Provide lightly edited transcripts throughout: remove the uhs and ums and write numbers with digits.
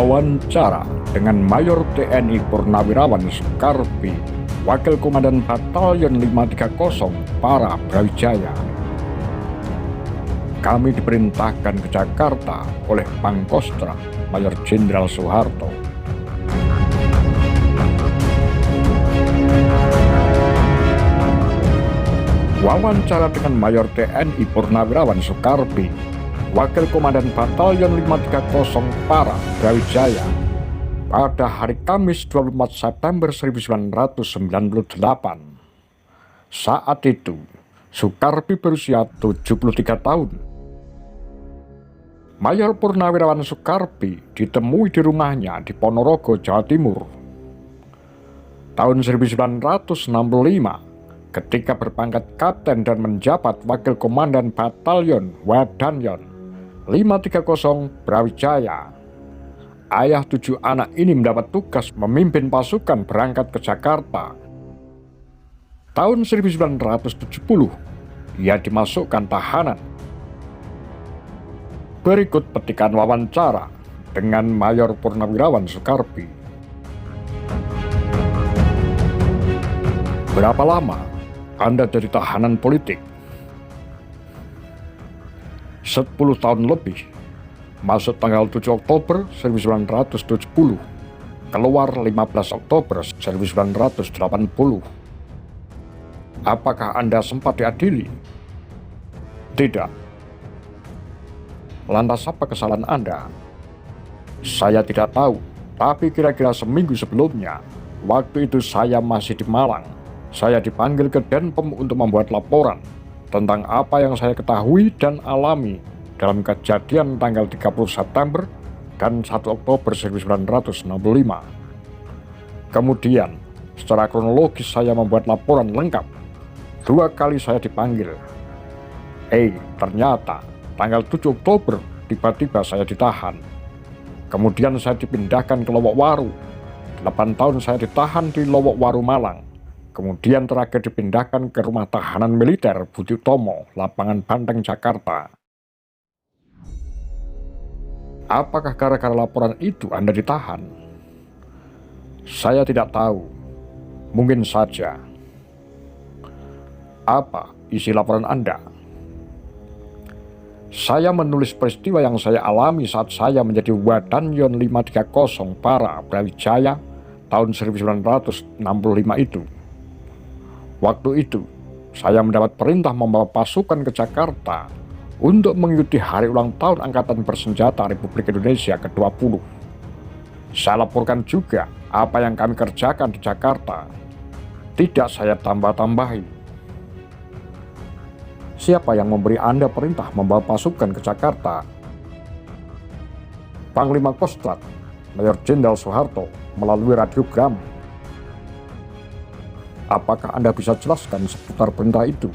Wawancara dengan Mayor TNI Purnawirawan Soekarpi, Wakil Komandan Batalyon 530 Para Brawijaya. Kami diperintahkan ke Jakarta oleh Pangkostrat Mayor Jenderal Soeharto. Wawancara dengan Mayor TNI Purnawirawan Soekarpi, Wakil Komandan Batalyon 530 Para Brawijaya, pada hari Kamis 24 September 1998. Saat itu, Soekarpi berusia 73 tahun. Mayor Purnawirawan Soekarpi ditemui di rumahnya di Ponorogo, Jawa Timur. Tahun 1965, ketika berpangkat kapten dan menjabat Wakil Komandan Batalyon Wadanyon 530 Brawijaya, ayah 7 anak ini mendapat tugas memimpin pasukan berangkat ke Jakarta. Tahun 1970, ia dimasukkan tahanan. Berikut petikan wawancara dengan Mayor Purnawirawan Soekarpi. Berapa lama Anda jadi tahanan politik? 10 tahun lebih. Masuk tanggal 7 Oktober 1970, keluar 15 Oktober 1980. Apakah Anda sempat diadili? Tidak. Lantas apa kesalahan Anda? Saya tidak tahu, tapi kira-kira seminggu sebelumnya, waktu itu saya masih di Malang. Saya dipanggil ke Denpom untuk membuat laporan tentang apa yang saya ketahui dan alami dalam kejadian tanggal 30 September dan 1 Oktober 1965. Kemudian, secara kronologis saya membuat laporan lengkap. 2 kali saya dipanggil. Ternyata tanggal 7 Oktober tiba-tiba saya ditahan. Kemudian saya dipindahkan ke Lowokwaru. 8 tahun saya ditahan di Lowokwaru, Malang. Kemudian terakhir dipindahkan ke rumah tahanan militer Budi Utomo, Lapangan Banteng, Jakarta. Apakah gara-gara laporan itu Anda ditahan? Saya tidak tahu. Mungkin saja. Apa isi laporan Anda? Saya menulis peristiwa yang saya alami saat saya menjadi Wadanyon 530 Para Brawijaya tahun 1965 itu. Waktu itu, saya mendapat perintah membawa pasukan ke Jakarta untuk mengikuti hari ulang tahun Angkatan Bersenjata Republik Indonesia ke-20. Saya laporkan juga apa yang kami kerjakan di Jakarta. Tidak saya tambah-tambahi. Siapa yang memberi Anda perintah membawa pasukan ke Jakarta? Panglima Kostrat, Mayor Jenderal Soeharto, melalui radiogram. Apakah Anda bisa jelaskan seputar perintah itu?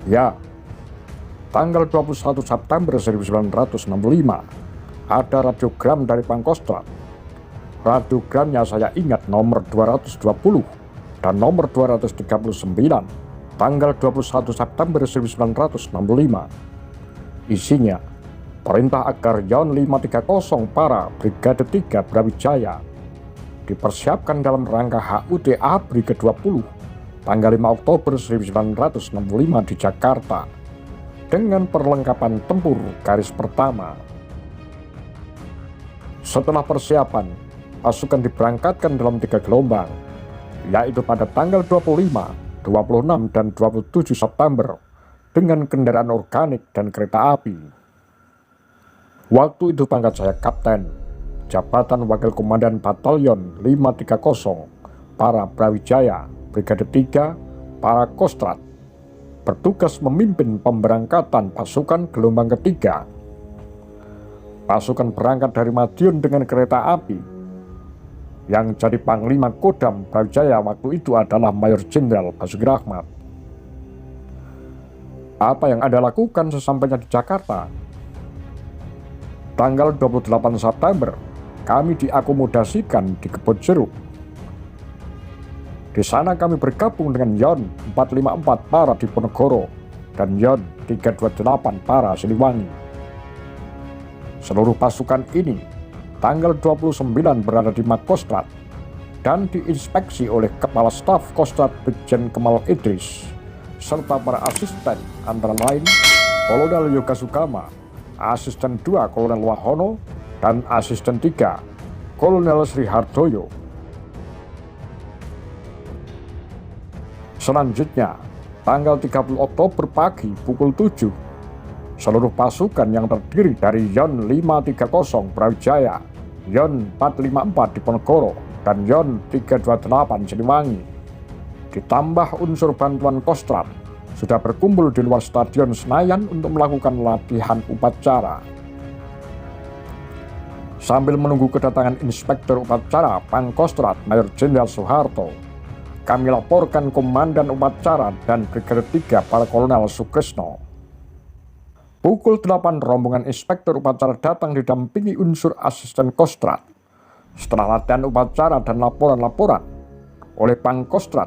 Ya, tanggal 21 September 1965, ada radiogram dari Pangkostrat. Radiogramnya saya ingat nomor 220 dan nomor 239, tanggal 21 September 1965. Isinya, perintah agar Yon 530 Para Brigade 3 Brawijaya dipersiapkan dalam rangka HUT ABRI ke-20 tanggal 5 Oktober 1965 di Jakarta dengan perlengkapan tempur garis pertama. Setelah persiapan, pasukan diberangkatkan dalam 3 gelombang, yaitu pada tanggal 25, 26, dan 27 September dengan kendaraan organik dan kereta api. Waktu itu pangkat saya kapten, jabatan Wakil Komandan Batalyon 530 Para Brawijaya, Brigade 3 Para Kostrat, bertugas memimpin pemberangkatan pasukan gelombang ketiga. Pasukan berangkat dari Madiun dengan kereta api. Yang jadi Panglima Kodam Brawijaya waktu itu adalah Mayor Jenderal Basuki Rahmat. Apa yang Anda lakukan sesampainya di Jakarta? Tanggal 28 September, kami diakomodasikan di Kebon Jeruk. Di sana kami bergabung dengan Yon 454 Para Diponegoro dan Yon 328 Para Siliwangi. Seluruh pasukan ini tanggal 29 berada di Makostrad dan diinspeksi oleh Kepala Staf Kostrad Brigjen Kemal Idris serta para asisten antara lain Kolonel Yoga Sukama, Asisten 2 Kolonel Wahono, dan Asisten 3 Kolonel Sri Hardoyo. Selanjutnya, tanggal 30 Oktober pagi pukul 7, seluruh pasukan yang terdiri dari Yon 530 Brawijaya, Yon 454 Diponegoro, dan Yon 328 Siliwangi, ditambah unsur bantuan Kostrad, sudah berkumpul di luar Stadion Senayan untuk melakukan latihan upacara. Sambil menunggu kedatangan Inspektur Upacara Pangkostrat Mayor Jenderal Soeharto, kami laporkan Komandan Upacara dan Brigadir 3 para Kolonel Sukresno. Pukul 8 rombongan Inspektur Upacara datang didampingi unsur asisten Kostrad. Setelah latihan upacara dan laporan-laporan oleh Pangkostrat,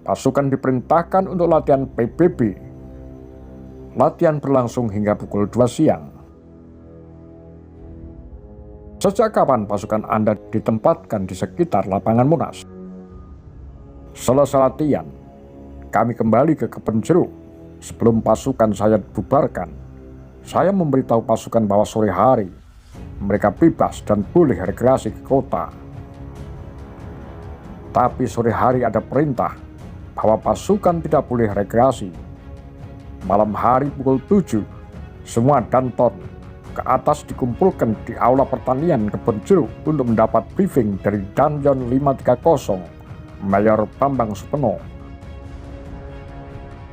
pasukan diperintahkan untuk latihan PBB. Latihan berlangsung hingga pukul 2 siang. Sejak kapan pasukan Anda ditempatkan di sekitar lapangan Monas? Selesai latihan, kami kembali ke Kebon Jeruk. Sebelum pasukan saya dibubarkan, saya memberitahu pasukan bahwa sore hari mereka bebas dan boleh rekreasi ke kota. Tapi sore hari ada perintah bahwa pasukan tidak boleh rekreasi. Malam hari pukul 7, semua danton ke atas dikumpulkan di Aula Pertanian Kebon Jeruk untuk mendapat briefing dari Danjon 530 Mayor Bambang Supeno.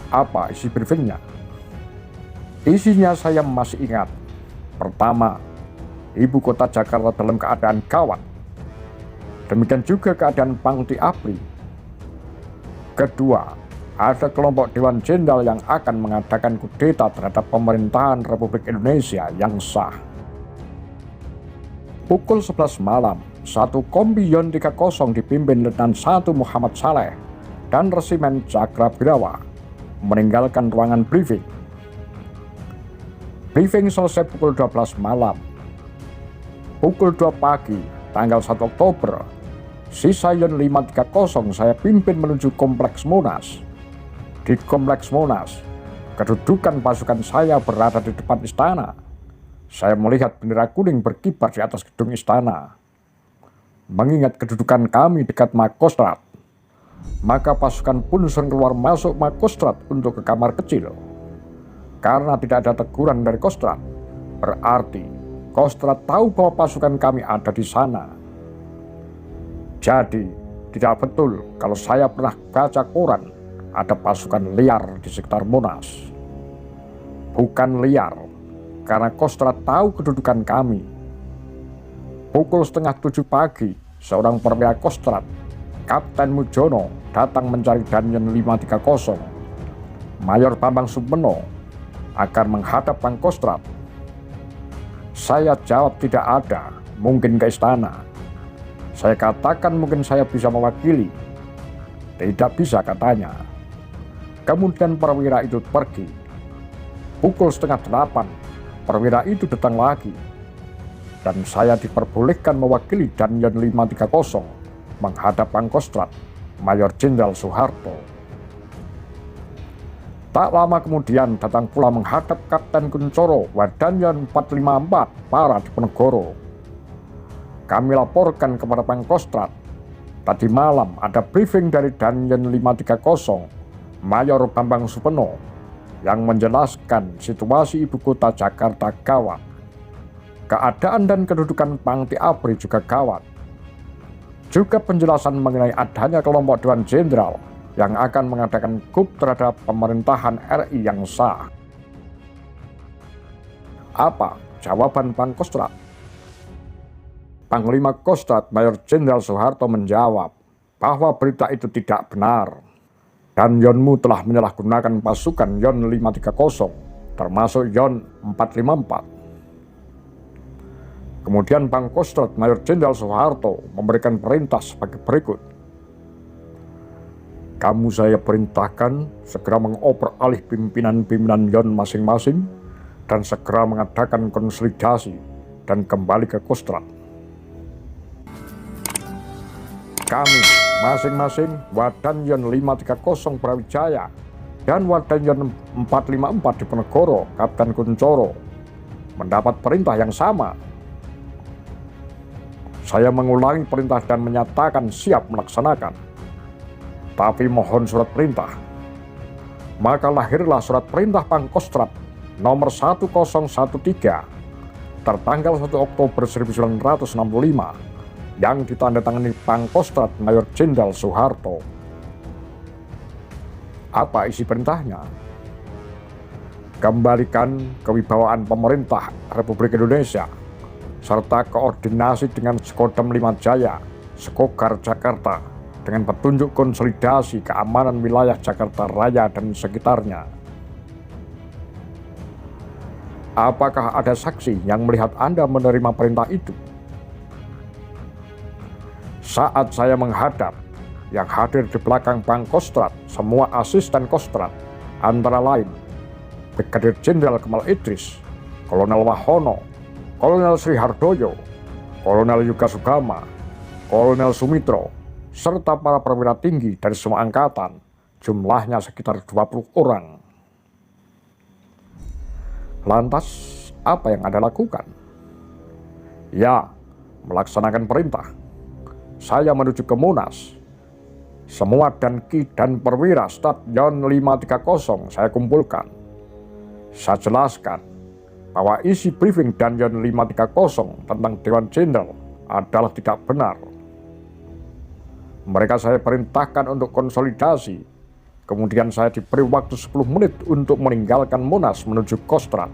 Apa isi briefingnya? Isinya saya masih ingat. Pertama, ibu kota Jakarta dalam keadaan gawat. Demikian juga keadaan Pangti Abri. Kedua, ada kelompok Dewan Jenderal yang akan mengadakan kudeta terhadap pemerintahan Republik Indonesia yang sah. Pukul 11 malam, satu kombi Yon 30 dipimpin Letnan 1 Muhammad Saleh dan Resimen Cakrabirawa meninggalkan ruangan briefing. Briefing selesai pukul 12 malam. Pukul 2 pagi, tanggal 1 Oktober, sisa Yon 530 saya pimpin menuju Kompleks Monas. Di Kompleks Monas, kedudukan pasukan saya berada di depan istana. Saya melihat bendera kuning berkibar di atas gedung istana. Mengingat kedudukan kami dekat Makostrad, maka pasukan pun sering keluar masuk Makostrad untuk ke kamar kecil. Karena tidak ada teguran dari Kostrad, berarti Kostrad tahu bahwa pasukan kami ada di sana. Jadi, tidak betul kalau saya pernah baca koran ada pasukan liar di sekitar Monas. Bukan liar, karena Kostrad tahu kedudukan kami. Pukul 6:30 pagi, seorang perwira Kostrad, Kapten Mujono, datang mencari Danjen 530. Mayor Bambang Supeno akan menghadap Pangkostrat. Saya jawab tidak ada, mungkin ke istana. Saya katakan mungkin saya bisa mewakili. Tidak bisa, katanya. Kemudian perwira itu pergi. Pukul 7:30, perwira itu datang lagi. Dan saya diperbolehkan mewakili Danjen 530 menghadap Pangkostrat Mayor Jenderal Soeharto. Tak lama kemudian datang pula menghadap Kapten Kuncoro Wadanyon 454 Para Diponegoro. Kami laporkan kepada Pangkostrat, tadi malam ada briefing dari Danjen 530 Mayor Bambang Supeno yang menjelaskan situasi ibu kota Jakarta gawat. Keadaan dan kedudukan Pangti Abri juga gawat. Juga penjelasan mengenai adanya kelompok Dewan Jenderal yang akan mengadakan coup terhadap pemerintahan RI yang sah. Apa jawaban Pangkostrat? Panglima Kostrad Mayor Jenderal Soeharto menjawab bahwa berita itu tidak benar dan Yonmu telah menyalahgunakan pasukan Yon 530 termasuk Yon 454. Kemudian Pangkostrat Mayor Jenderal Soeharto memberikan perintah sebagai berikut. Kamu saya perintahkan segera mengoper alih pimpinan-pimpinan Yon masing-masing dan segera mengadakan konsolidasi dan kembali ke Kostrad. Kami masing-masing Wadanyon 530 Brawijaya dan Wadanyon 454 Diponegoro Kapten Kuncoro mendapat perintah yang sama. Saya mengulangi perintah dan menyatakan siap melaksanakan. Tapi mohon surat perintah. Maka lahirlah surat perintah Pangkostrat nomor 1013 tertanggal 1 Oktober 1965 yang ditandatangani Pangkostrat Mayor Jenderal Soeharto. Apa isi perintahnya? Kembalikan kewibawaan pemerintah Republik Indonesia serta koordinasi dengan Sekodam 5 Jaya, Sekogar Jakarta dengan petunjuk konsolidasi keamanan wilayah Jakarta Raya dan sekitarnya. Apakah ada saksi yang melihat Anda menerima perintah itu? Saat saya menghadap, yang hadir di belakang Pangkostrat semua asisten Kostrat, antara lain Brigadir Jenderal Kemal Idris, Kolonel Wahono, Kolonel Sri Hardoyo, Kolonel Yuga Sugama, Kolonel Sumitro, serta para perwira tinggi dari semua angkatan, jumlahnya sekitar 20 orang. Lantas, apa yang Anda lakukan? Ya, melaksanakan perintah. Saya menuju ke Monas. Semua danki dan perwira Stadion 530 saya kumpulkan. Saya jelaskan bahwa isi briefing Danyon 530 tentang Dewan Jenderal adalah tidak benar. Mereka saya perintahkan untuk konsolidasi. Kemudian saya diberi waktu 10 menit untuk meninggalkan Monas menuju Kostrat.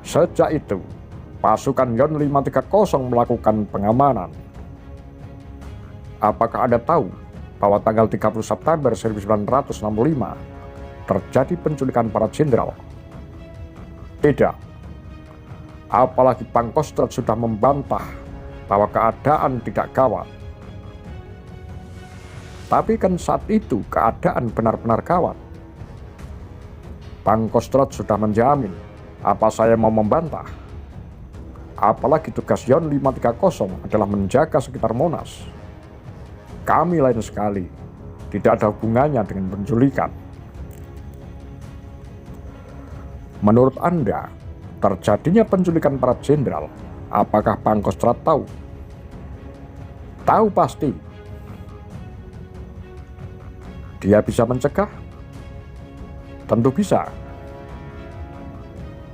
Sejak itu, pasukan Yon 530 melakukan pengamanan. Apakah Anda tahu bahwa tanggal 30 September 1965 terjadi penculikan para jenderal? Tidak. Apalagi Pangkostrat sudah membantah bahwa keadaan tidak gawat. Tapi kan saat itu keadaan benar-benar gawat. Pangkostrat sudah menjamin apa saya mau membantah. Apalagi tugas Yon 530 adalah menjaga sekitar Monas. Kami lain sekali, tidak ada hubungannya dengan penculikan. Menurut Anda, terjadinya penculikan para jenderal, apakah Pangkostrat tahu? Tahu pasti. Dia bisa mencegah? Tentu bisa.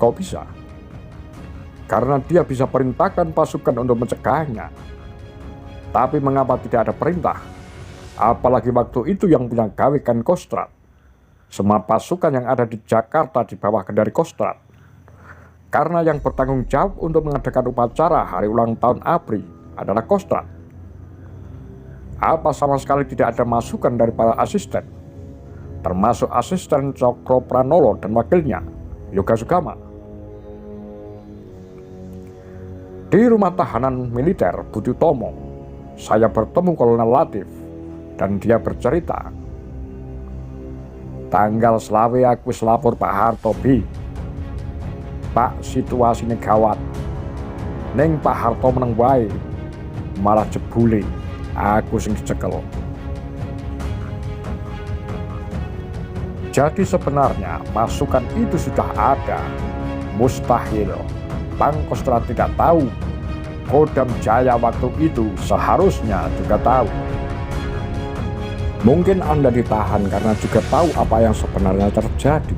Kok bisa? Karena dia bisa perintahkan pasukan untuk mencegahnya. Tapi mengapa tidak ada perintah? Apalagi waktu itu yang punya gawe kan Kostrat. Semua pasukan yang ada di Jakarta di bawah kendali Kostrat. Karena yang bertanggung jawab untuk mengadakan upacara hari ulang tahun ABRI adalah Kostrat. Apa sama sekali tidak ada masukan dari para asisten? Termasuk asisten Cokro Pranolo dan wakilnya, Yoga Sugama. Di rumah tahanan militer Budi Utomo, saya bertemu Kolonel Latif dan dia bercerita, tanggal selawe aku wis lapor Pak Harto bi. Pak, situasinya gawat. Neng Pak Harto meneng wae, malah jebule aku sing dicekel. Jadi sebenarnya masukan itu sudah ada. Mustahil Pangkostrat tidak tahu. Kodam Jaya waktu itu seharusnya juga tahu. Mungkin Anda ditahan karena juga tahu apa yang sebenarnya terjadi.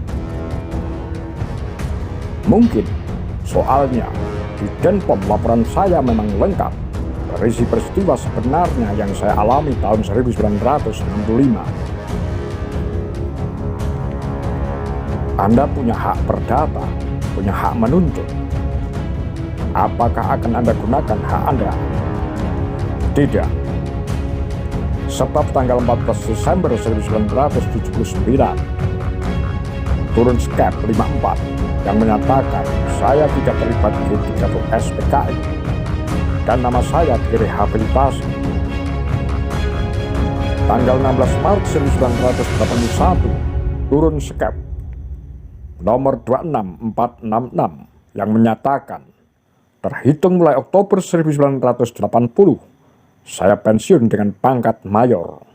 Mungkin, soalnya di Denpom laporan saya memang lengkap berisi peristiwa sebenarnya yang saya alami tahun 1965. Anda punya hak perdata, punya hak menuntut. Apakah akan Anda gunakan hak Anda? Tidak. Sebab tanggal 14 Desember 1979 turun skep 54 yang menyatakan saya tidak terlibat G30 SPKI dan nama saya direhabilitasi. Tanggal 16 Maret 1981 turun skep nomor 26466 yang menyatakan terhitung mulai Oktober 1980 Saya pensiun dengan pangkat mayor.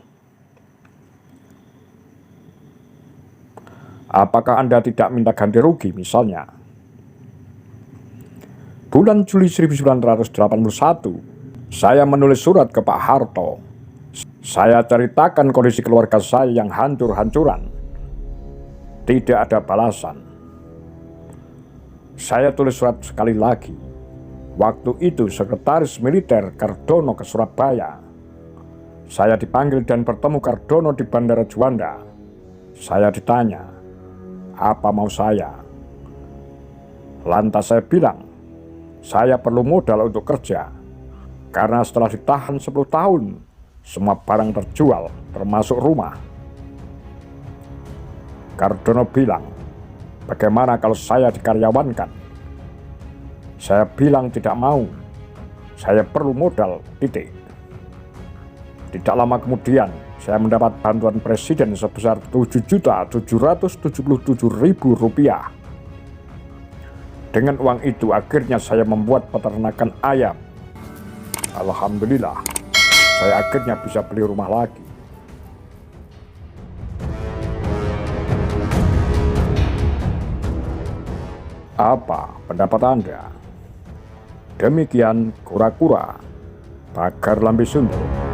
Apakah Anda tidak minta ganti rugi misalnya? Bulan Juli 1981, saya menulis surat ke Pak Harto. Saya ceritakan kondisi keluarga saya yang hancur-hancuran. Tidak ada balasan. Saya tulis surat sekali lagi. Waktu itu Sekretaris Militer Cardono ke Surabaya. Saya dipanggil dan bertemu Cardono di Bandara Juanda. Saya ditanya, apa mau saya? Lantas saya bilang, saya perlu modal untuk kerja. Karena setelah ditahan 10 tahun, semua barang terjual, termasuk rumah. Cardono bilang, bagaimana kalau saya dikaryawankan? Saya bilang tidak mau. Saya perlu modal, titik. Tidak lama kemudian, saya mendapat bantuan presiden sebesar Rp7.777.000. Dengan uang itu akhirnya saya membuat peternakan ayam. Alhamdulillah, saya akhirnya bisa beli rumah lagi. Apa pendapat Anda? Demikian kura-kura Pagar Lambe Sundel.